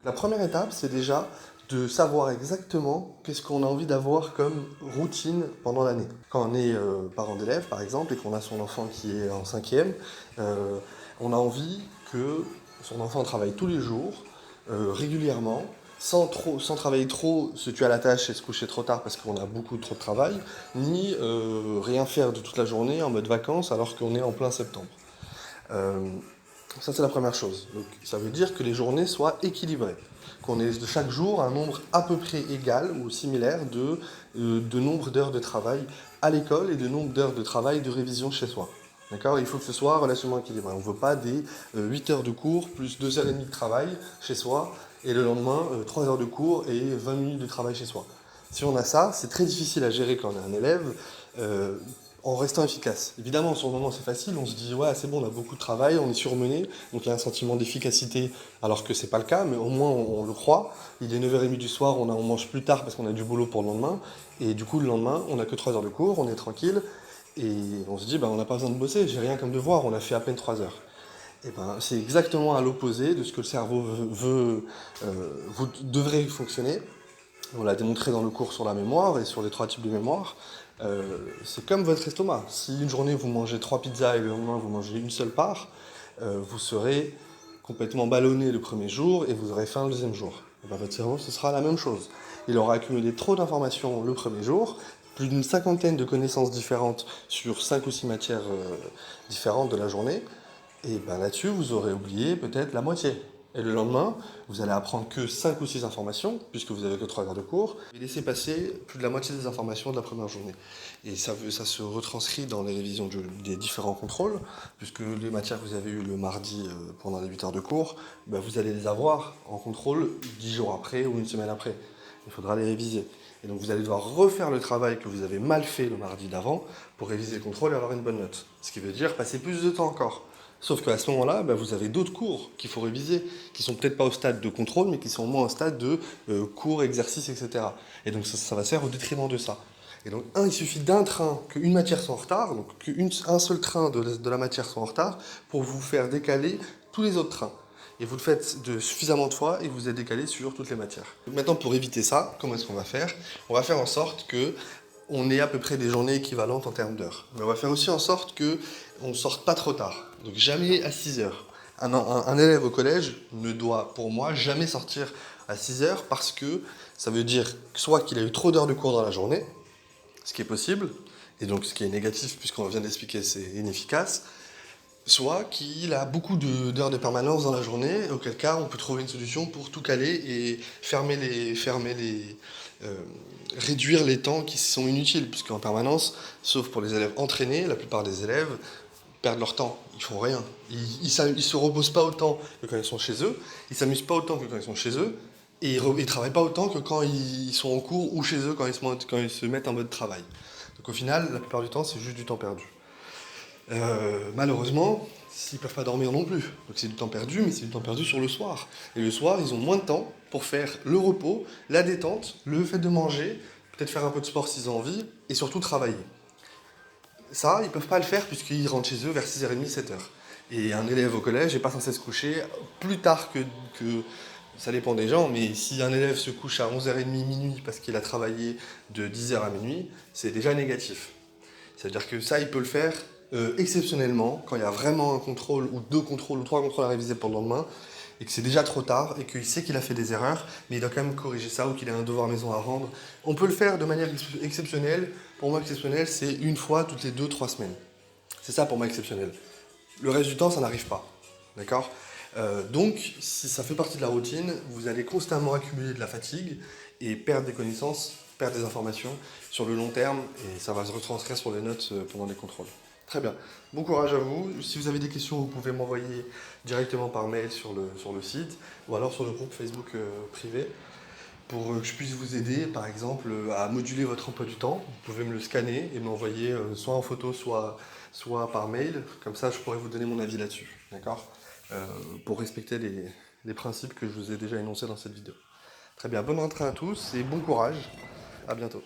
La première étape, c'est déjà de savoir exactement qu'est-ce qu'on a envie d'avoir comme routine pendant l'année. Quand on est parent d'élève, par exemple, et qu'on a son enfant qui est en cinquième, euh, on a envie que son enfant travaille tous les jours, régulièrement, sans travailler trop, se tuer à la tâche et se coucher trop tard parce qu'on a beaucoup trop de travail, ni rien faire de toute la journée en mode vacances alors qu'on est en plein septembre. Euh, Ça, c'est la première chose. Donc, ça veut dire que les journées soient équilibrées. Qu'on ait de chaque jour un nombre à peu près égal ou similaire de nombre d'heures de travail à l'école et de nombre d'heures de travail de révision chez soi. D'accord. Il faut que ce soit relativement équilibré. On ne veut pas des 8 heures de cours plus 2 heures et demie de travail chez soi et le lendemain 3 heures de cours et 20 minutes de travail chez soi. Si on a ça, c'est très difficile à gérer quand on est un élève. euh, en restant efficace. Évidemment, sur le moment, c'est facile, on se dit, ouais, c'est bon, on a beaucoup de travail, on est surmené, donc il y a un sentiment d'efficacité, alors que c'est pas le cas, mais au moins on le croit. Il est 9h30 du soir, on mange plus tard parce qu'on a du boulot pour le lendemain, et du coup, le lendemain, on n'a que 3 heures de cours, on est tranquille, et on se dit, on n'a pas besoin de bosser, j'ai rien comme devoir, on a fait à peine 3 heures. Et c'est exactement à l'opposé de ce que le cerveau vous devrez fonctionner. On l'a démontré dans le cours sur la mémoire et sur les 3 types de mémoire. C'est comme votre estomac. Si une journée vous mangez 3 pizzas et le lendemain vous mangez une seule part, vous serez complètement ballonné le premier jour et vous aurez faim le deuxième jour. Et votre cerveau, ce sera la même chose. Il aura accumulé trop d'informations le premier jour, plus d'une cinquantaine de connaissances différentes sur 5 ou 6 matières différentes de la journée. Et là-dessus, vous aurez oublié peut-être la moitié. Et le lendemain, vous allez apprendre que 5 ou 6 informations, puisque vous avez que 3 heures de cours, et laisser passer plus de la moitié des informations de la première journée. Et ça se retranscrit dans les révisions des différents contrôles, puisque les matières que vous avez eues le mardi pendant les 8 heures de cours, vous allez les avoir en contrôle 10 jours après ou une semaine après. Il faudra les réviser. Et donc vous allez devoir refaire le travail que vous avez mal fait le mardi d'avant pour réviser le contrôle et avoir une bonne note. Ce qui veut dire passer plus de temps encore. Sauf qu'à ce moment-là, vous avez d'autres cours qu'il faut réviser, qui sont peut-être pas au stade de contrôle, mais qui sont au moins au stade de cours, exercices, etc. Et donc ça va se faire au détriment de ça. Et donc, il suffit d'un train, qu'une matière soit en retard, donc qu'un seul train de la matière soit en retard, pour vous faire décaler tous les autres trains. Et vous le faites suffisamment de fois et vous êtes décalé sur toutes les matières. Donc maintenant, pour éviter ça, comment est-ce qu'on va faire? On va faire en sorte que on ait à peu près des journées équivalentes en termes d'heures. Mais on va faire aussi en sorte qu'on ne sorte pas trop tard. Donc jamais à 6 heures. Un élève au collège ne doit, pour moi, jamais sortir à 6 heures parce que ça veut dire soit qu'il a eu trop d'heures de cours dans la journée, ce qui est possible, et donc ce qui est négatif puisqu'on vient d'expliquer c'est inefficace, soit qu'il a beaucoup d'heures de permanence dans la journée, auquel cas on peut trouver une solution pour tout caler et euh, réduire les temps qui sont inutiles, puisqu'en permanence, sauf pour les élèves entraînés, la plupart des élèves perdent leur temps, ils font rien. Ils se reposent pas autant que quand ils sont chez eux, ils s'amusent pas autant que quand ils sont chez eux, et ils travaillent pas autant que quand ils sont en cours ou chez eux quand ils se mettent en mode travail. Donc au final, la plupart du temps, c'est juste du temps perdu. Malheureusement, ils ne peuvent pas dormir non plus. Donc c'est du temps perdu, mais c'est du temps perdu sur le soir. Et le soir, ils ont moins de temps pour faire le repos, la détente, le fait de manger, peut-être faire un peu de sport s'ils ont envie, et surtout travailler. Ça, ils ne peuvent pas le faire puisqu'ils rentrent chez eux vers 6h30, 7h. Et un élève au collège n'est pas censé se coucher plus tard que... Ça dépend des gens, mais si un élève se couche à 11h30, minuit, parce qu'il a travaillé de 10h à minuit, c'est déjà négatif. C'est-à-dire que ça, il peut le faire exceptionnellement, quand il y a vraiment un contrôle, ou 2 contrôles, ou 3 contrôles à réviser pour le lendemain, et que c'est déjà trop tard, et qu'il sait qu'il a fait des erreurs, mais il doit quand même corriger ça, ou qu'il a un devoir maison à rendre. On peut le faire de manière exceptionnelle. Pour moi, exceptionnel, c'est une fois toutes les 2, 3 semaines. C'est ça pour moi exceptionnel. Le reste du temps, ça n'arrive pas. D'accord. Donc, si ça fait partie de la routine, vous allez constamment accumuler de la fatigue et perdre des connaissances, perdre des informations sur le long terme, et ça va se retranscrire sur les notes pendant les contrôles. Très bien. Bon courage à vous. Si vous avez des questions, vous pouvez m'envoyer directement par mail sur le site ou alors sur le groupe Facebook privé pour que je puisse vous aider, par exemple, à moduler votre emploi du temps. Vous pouvez me le scanner et m'envoyer soit en photo, soit par mail. Comme ça, je pourrais vous donner mon avis là-dessus. D'accord. Pour respecter les principes que je vous ai déjà énoncés dans cette vidéo. Très bien, bonne rentrée à tous et bon courage. À bientôt.